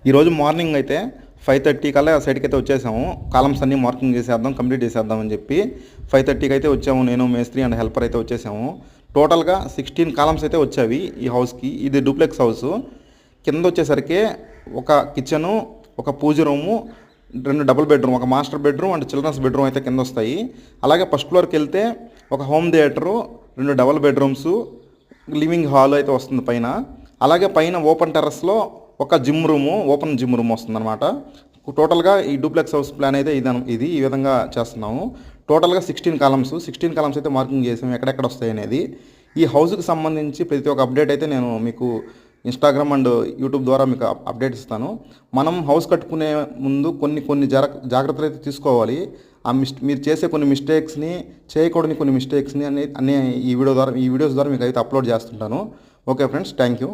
ఈరోజు మార్నింగ్ అయితే 5:30 కల్లా సైట్కి అయితే వచ్చేసాము. కాలమ్స్ అన్నీ మార్కింగ్ చేసేద్దాం, కంప్లీట్ చేసేద్దాం అని చెప్పి 5:30కి అయితే వచ్చాము. నేను మేస్త్రి అండ్ హెల్పర్ అయితే వచ్చేసాము. టోటల్గా 16 కాలమ్స్ అయితే వచ్చావి ఈ హౌస్కి. ఇది డూప్లెక్స్ హౌస్. కింద వచ్చేసరికి ఒక కిచెను, ఒక పూజ రూము, 2 డబుల్ బెడ్రూమ్, ఒక master bedroom and childrens bedroom అయితే కింద వస్తాయి. అలాగే ఫస్ట్ ఫ్లోర్కి వెళ్తే ఒక home theatre, 2 double bedrooms, living hall అయితే వస్తుంది పైన. అలాగే పైన ఓపెన్ టెర్రస్లో ఒక gym room, open gym room వస్తుందన్నమాట. టోటల్గా ఈ డూప్లెక్స్ హౌస్ ప్లాన్ అయితే ఇది ఈ విధంగా చేస్తున్నాము. టోటల్గా 16 కాలమ్స్ అయితే మార్కింగ్ చేసాము ఎక్కడెక్కడ వస్తాయి అనేది. ఈ హౌస్కి సంబంధించి ప్రతి ఒక్క అప్డేట్ అయితే నేను మీకు ఇన్స్టాగ్రామ్ అండ్ యూట్యూబ్ ద్వారా మీకు అప్డేట్ ఇస్తాను. మనం హౌస్ కట్టుకునే ముందు కొన్ని జాగ్రత్తలు అయితే తీసుకోవాలి. మీరు చేసే కొన్ని మిస్టేక్స్ని, చేయకూడని కొన్ని మిస్టేక్స్ని అన్ని ఈ వీడియోస్ ద్వారా మీకు అయితే అప్లోడ్ చేస్తుంటాను. Okay friends, thank you.